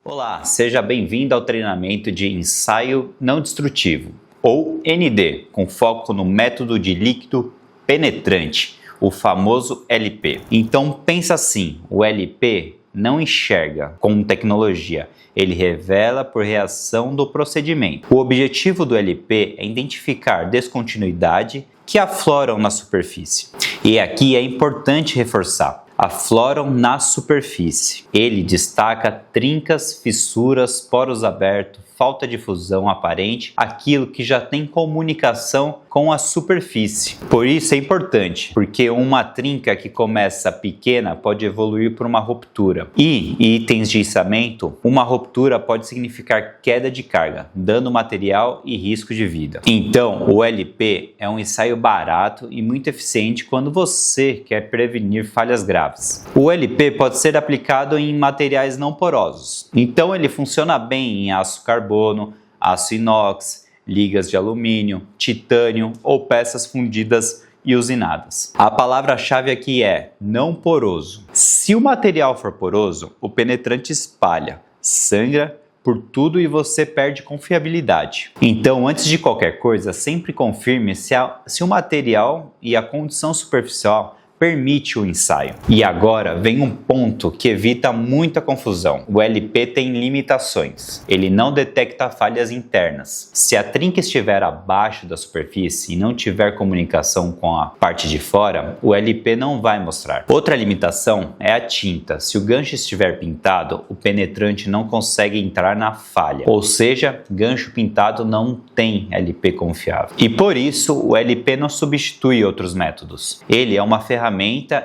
Olá, seja bem-vindo ao treinamento de ensaio não destrutivo, ou ND, com foco no método de líquido penetrante, o famoso LP. Então pensa assim, o LP não enxerga com tecnologia, ele revela por reação do procedimento. O objetivo do LP é identificar descontinuidade que afloram na superfície. E aqui é importante reforçar, afloram na superfície. Ele destaca trincas, fissuras, poros abertos, falta de fusão aparente, aquilo que já tem comunicação com a superfície. Por isso é importante, porque uma trinca que começa pequena pode evoluir para uma ruptura. E em itens de içamento, uma ruptura pode significar queda de carga, dano material e risco de vida. Então, o LP é um ensaio barato e muito eficiente quando você quer prevenir falhas graves. O LP pode ser aplicado em materiais não porosos. Então, ele funciona bem em aço carbono, aço inox, ligas de alumínio, titânio ou peças fundidas e usinadas. A palavra-chave aqui é não poroso. Se o material for poroso, o penetrante espalha, sangra por tudo e você perde confiabilidade. Então, antes de qualquer coisa, sempre confirme se o material e a condição superficial permite o ensaio. E agora vem um ponto que evita muita confusão. O LP tem limitações. Ele não detecta falhas internas. Se a trinca estiver abaixo da superfície e não tiver comunicação com a parte de fora, o LP não vai mostrar. Outra limitação é a tinta. Se o gancho estiver pintado, o penetrante não consegue entrar na falha. Ou seja, gancho pintado não tem LP confiável. E por isso, o LP não substitui outros métodos. Ele é uma ferramenta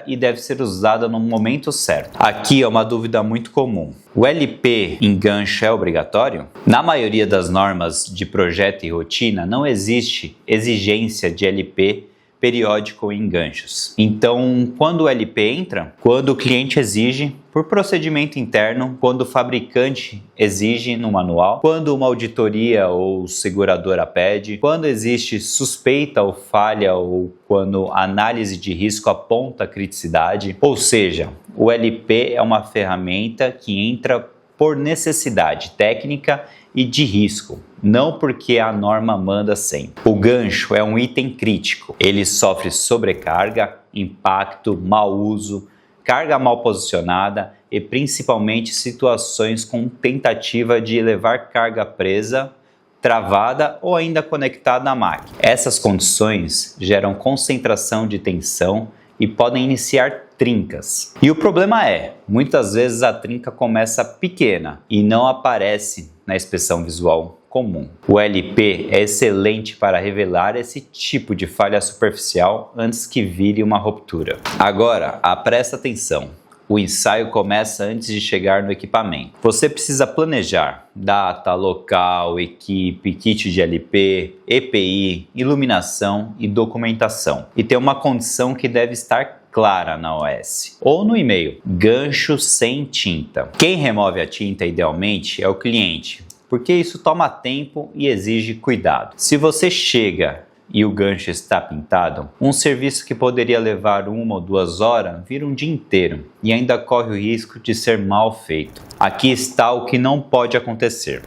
e deve ser usada no momento certo. Aqui é uma dúvida muito comum. O LP em gancho é obrigatório? Na maioria das normas de projeto e rotina não existe exigência de LP periódico em ganchos. Então, quando o LP entra? Quando o cliente exige por procedimento interno, quando o fabricante exige no manual, quando uma auditoria ou seguradora pede, quando existe suspeita ou falha ou quando a análise de risco aponta a criticidade. Ou seja, o LP é uma ferramenta que entra por necessidade técnica e de risco, não porque a norma manda sempre. O gancho é um item crítico. Ele sofre sobrecarga, impacto, mau uso, carga mal posicionada e principalmente situações com tentativa de levar carga presa, travada ou ainda conectada à máquina. Essas condições geram concentração de tensão e podem iniciar trincas. E o problema é, muitas vezes a trinca começa pequena e não aparece na inspeção visual comum. O LP é excelente para revelar esse tipo de falha superficial antes que vire uma ruptura. Agora, presta atenção. O ensaio começa antes de chegar no equipamento. Você precisa planejar data, local, equipe, kit de LP, EPI, iluminação e documentação. E tem uma condição que deve estar clara na OS ou no e-mail: gancho sem tinta. Quem remove a tinta idealmente é o cliente, porque isso toma tempo e exige cuidado. Se você chega e o gancho está pintado, um serviço que poderia levar 1 ou 2 horas vira um dia inteiro e ainda corre o risco de ser mal feito. Aqui está o que não pode acontecer.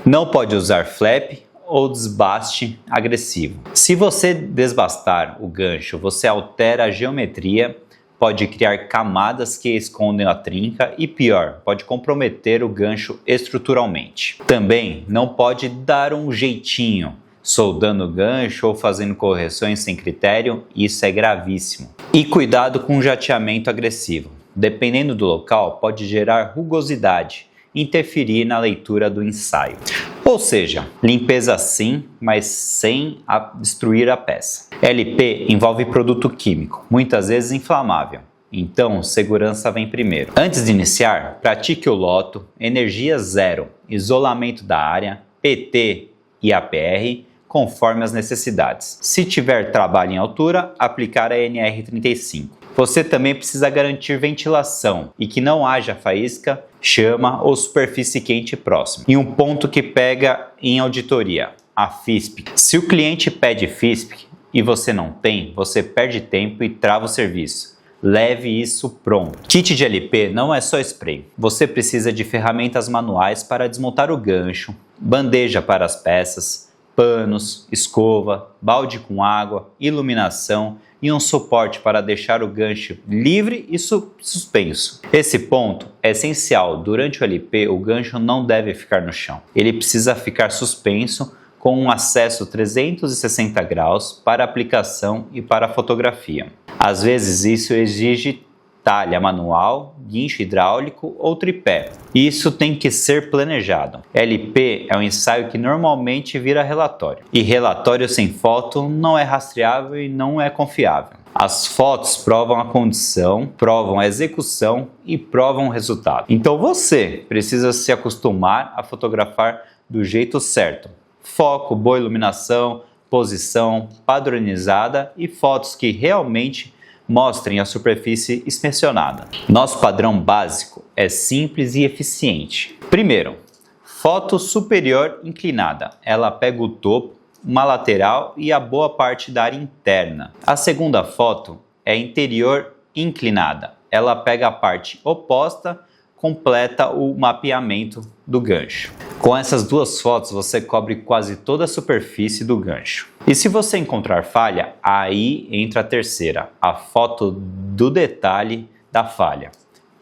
Não pode usar flap ou desbaste agressivo. Se você desbastar o gancho, você altera a geometria, pode criar camadas que escondem a trinca e pior, pode comprometer o gancho estruturalmente. Também não pode dar um jeitinho, soldando o gancho ou fazendo correções sem critério, isso é gravíssimo. E cuidado com o jateamento agressivo. Dependendo do local, pode gerar rugosidade, interferir na leitura do ensaio. Ou seja, limpeza sim, mas sem destruir a peça. LP envolve produto químico, muitas vezes inflamável. Então, segurança vem primeiro. Antes de iniciar, pratique o loto, energia zero, isolamento da área, PT e APR, conforme as necessidades. Se tiver trabalho em altura, aplicar a NR35. Você também precisa garantir ventilação e que não haja faísca, chama ou superfície quente próxima. E um ponto que pega em auditoria, a FISP. Se o cliente pede FISP e você não tem, você perde tempo e trava o serviço. Leve isso pronto. Kit de LP não é só spray. Você precisa de ferramentas manuais para desmontar o gancho, bandeja para as peças, panos, escova, balde com água, iluminação e um suporte para deixar o gancho livre e suspenso. Esse ponto é essencial. Durante o LP, o gancho não deve ficar no chão. Ele precisa ficar suspenso com um acesso 360 graus para aplicação e para fotografia. Às vezes isso exige talha manual, guincho hidráulico ou tripé. Isso tem que ser planejado. LP é um ensaio que normalmente vira relatório. E relatório sem foto não é rastreável e não é confiável. As fotos provam a condição, provam a execução e provam o resultado. Então você precisa se acostumar a fotografar do jeito certo. Foco, boa iluminação, posição padronizada e fotos que realmente mostrem a superfície inspecionada. Nosso padrão básico é simples e eficiente. Primeiro, foto superior inclinada. Ela pega o topo, uma lateral e a boa parte da área interna. A segunda foto é interior inclinada. Ela pega a parte oposta, completa o mapeamento do gancho. Com essas duas fotos você cobre quase toda a superfície do gancho. E se você encontrar falha, aí entra a terceira, a foto do detalhe da falha.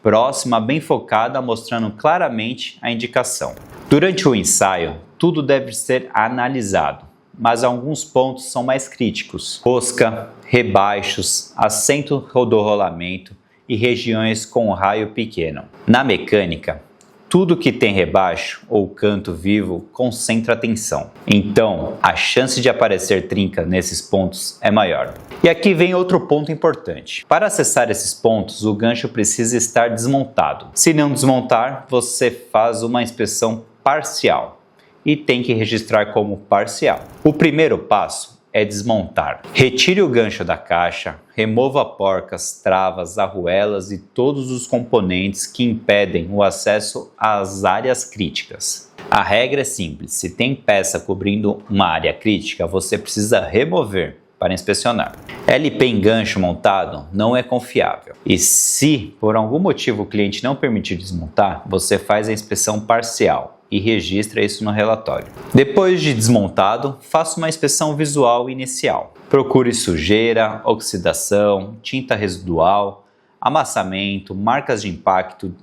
Próxima, bem focada, mostrando claramente a indicação. Durante o ensaio, tudo deve ser analisado, mas alguns pontos são mais críticos. Rosca, rebaixos, assento do rolamento e regiões com raio pequeno. Na mecânica, tudo que tem rebaixo ou canto vivo concentra atenção. Então, a chance de aparecer trinca nesses pontos é maior. E aqui vem outro ponto importante. Para acessar esses pontos, o gancho precisa estar desmontado. Se não desmontar, você faz uma inspeção parcial e tem que registrar como parcial. O primeiro passo é desmontar. Retire o gancho da caixa, remova porcas, travas, arruelas e todos os componentes que impedem o acesso às áreas críticas. A regra é simples, se tem peça cobrindo uma área crítica, você precisa remover para inspecionar. LP em gancho montado não é confiável. E se por algum motivo o cliente não permitir desmontar, você faz a inspeção parcial e registra isso no relatório. Depois de desmontado, faça uma inspeção visual inicial. Procure sujeira, oxidação, tinta residual, amassamento, marcas de impacto,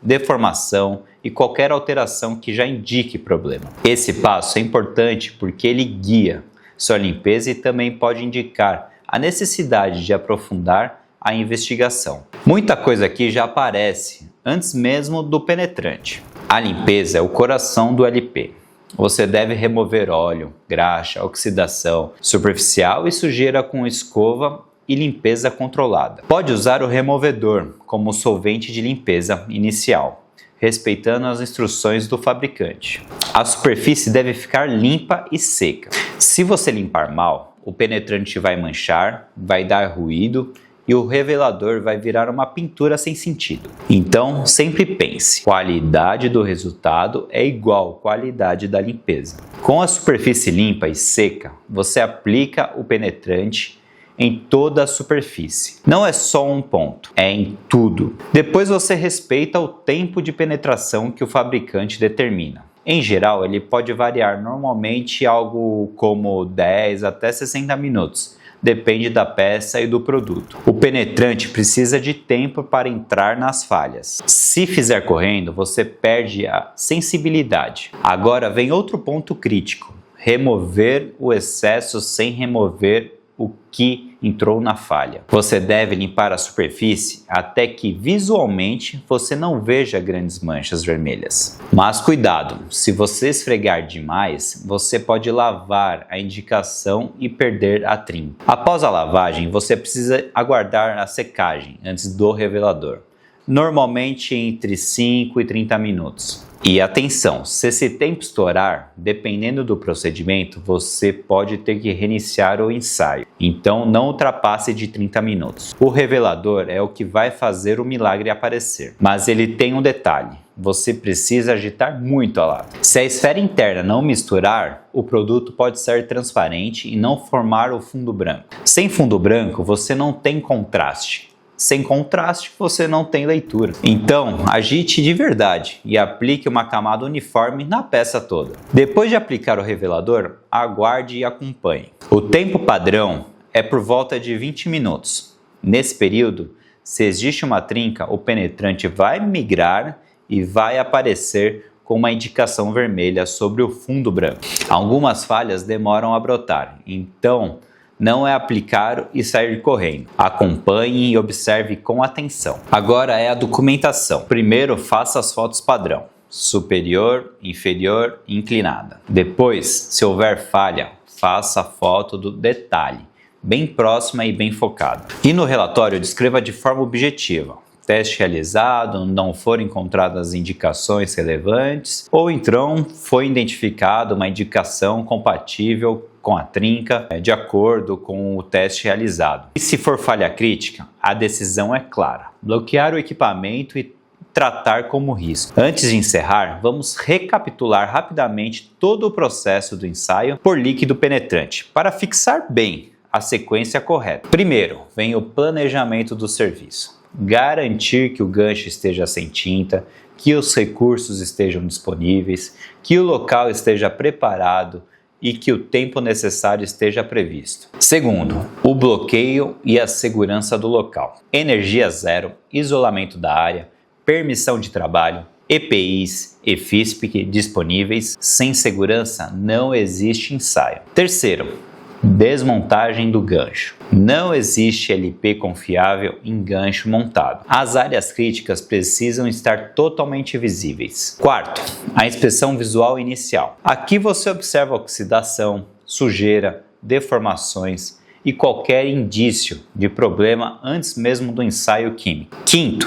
deformação e qualquer alteração que já indique problema. Esse passo é importante porque ele guia sua limpeza e também pode indicar a necessidade de aprofundar a investigação. Muita coisa aqui já aparece antes mesmo do penetrante. A limpeza é o coração do LP. Você deve remover óleo, graxa, oxidação superficial e sujeira com escova e limpeza controlada. Pode usar o removedor como solvente de limpeza inicial, respeitando as instruções do fabricante. A superfície deve ficar limpa e seca. Se você limpar mal, o penetrante vai manchar, vai dar ruído e o revelador vai virar uma pintura sem sentido. Então, sempre pense, qualidade do resultado é igual à qualidade da limpeza. Com a superfície limpa e seca, você aplica o penetrante em toda a superfície. Não é só um ponto, é em tudo. Depois você respeita o tempo de penetração que o fabricante determina. Em geral, ele pode variar normalmente algo como 10 até 60 minutos. Depende da peça e do produto. O penetrante precisa de tempo para entrar nas falhas. Se fizer correndo, você perde a sensibilidade. Agora vem outro ponto crítico: remover o excesso sem remover o que entrou na falha. Você deve limpar a superfície até que visualmente você não veja grandes manchas vermelhas. Mas cuidado, se você esfregar demais, você pode lavar a indicação e perder a trim. Após a lavagem, você precisa aguardar a secagem antes do revelador, normalmente entre 5 e 30 minutos. E atenção, se esse tempo estourar, dependendo do procedimento, você pode ter que reiniciar o ensaio. Então não ultrapasse de 30 minutos. O revelador é o que vai fazer o milagre aparecer. Mas ele tem um detalhe: você precisa agitar muito a lata. Se a esfera interna não misturar, o produto pode ser transparente e não formar o fundo branco. Sem fundo branco, você não tem contraste. Sem contraste, você não tem leitura. Então, agite de verdade e aplique uma camada uniforme na peça toda. Depois de aplicar o revelador, aguarde e acompanhe. O tempo padrão é por volta de 20 minutos. Nesse período, se existe uma trinca, o penetrante vai migrar e vai aparecer com uma indicação vermelha sobre o fundo branco. Algumas falhas demoram a brotar, então não é aplicar e sair correndo. Acompanhe e observe com atenção. Agora é a documentação. Primeiro, faça as fotos padrão: superior, inferior e inclinada. Depois, se houver falha, faça a foto do detalhe, bem próxima e bem focada. E no relatório, descreva de forma objetiva: teste realizado, não foram encontradas indicações relevantes, ou então foi identificada uma indicação compatível com a trinca de acordo com o teste realizado. E se for falha crítica, a decisão é clara: bloquear o equipamento e tratar como risco. Antes de encerrar, vamos recapitular rapidamente todo o processo do ensaio por líquido penetrante, para fixar bem a sequência correta. Primeiro, vem o planejamento do serviço. Garantir que o gancho esteja sem tinta, que os recursos estejam disponíveis, que o local esteja preparado e que o tempo necessário esteja previsto. Segundo, o bloqueio e a segurança do local. Energia zero, isolamento da área, permissão de trabalho, EPIs e FISPIC disponíveis. Sem segurança não existe ensaio. Terceiro, desmontagem do gancho. Não existe LP confiável em gancho montado. As áreas críticas precisam estar totalmente visíveis. Quarto, a inspeção visual inicial. Aqui você observa oxidação, sujeira, deformações e qualquer indício de problema antes mesmo do ensaio químico. Quinto,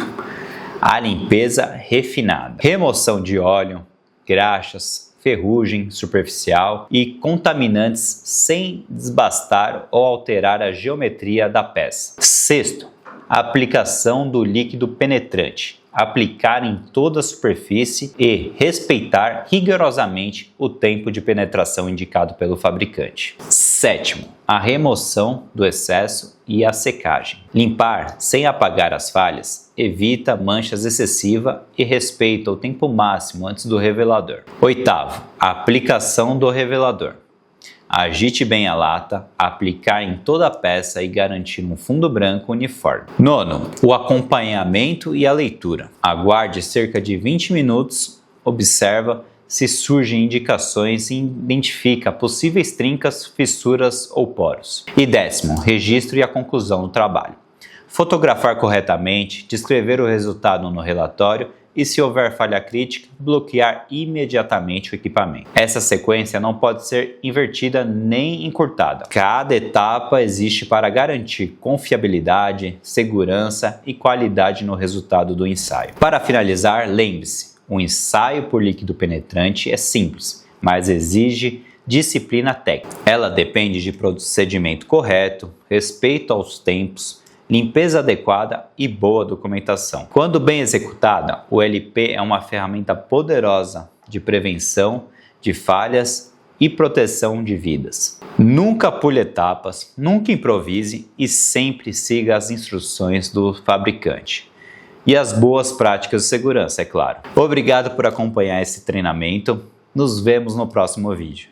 a limpeza refinada. Remoção de óleo, graxas, ferrugem superficial e contaminantes sem desbastar ou alterar a geometria da peça. Sexto, a aplicação do líquido penetrante. Aplicar em toda a superfície e respeitar rigorosamente o tempo de penetração indicado pelo fabricante. Sétimo, a remoção do excesso e a secagem. Limpar sem apagar as falhas evita manchas excessivas e respeita o tempo máximo antes do revelador. Oitavo, a aplicação do revelador. Agite bem a lata, aplicar em toda a peça e garantir um fundo branco uniforme. Nono, o acompanhamento e a leitura. Aguarde cerca de 20 minutos, observa se surgem indicações e identifica possíveis trincas, fissuras ou poros. E décimo, registro e a conclusão do trabalho. Fotografar corretamente, descrever o resultado no relatório e, se houver falha crítica, bloquear imediatamente o equipamento. Essa sequência não pode ser invertida nem encurtada. Cada etapa existe para garantir confiabilidade, segurança e qualidade no resultado do ensaio. Para finalizar, lembre-se, o ensaio por líquido penetrante é simples, mas exige disciplina técnica. Ela depende de procedimento correto, respeito aos tempos, limpeza adequada e boa documentação. Quando bem executada, o LP é uma ferramenta poderosa de prevenção de falhas e proteção de vidas. Nunca pule etapas, nunca improvise e sempre siga as instruções do fabricante. E as boas práticas de segurança, é claro. Obrigado por acompanhar esse treinamento. Nos vemos no próximo vídeo.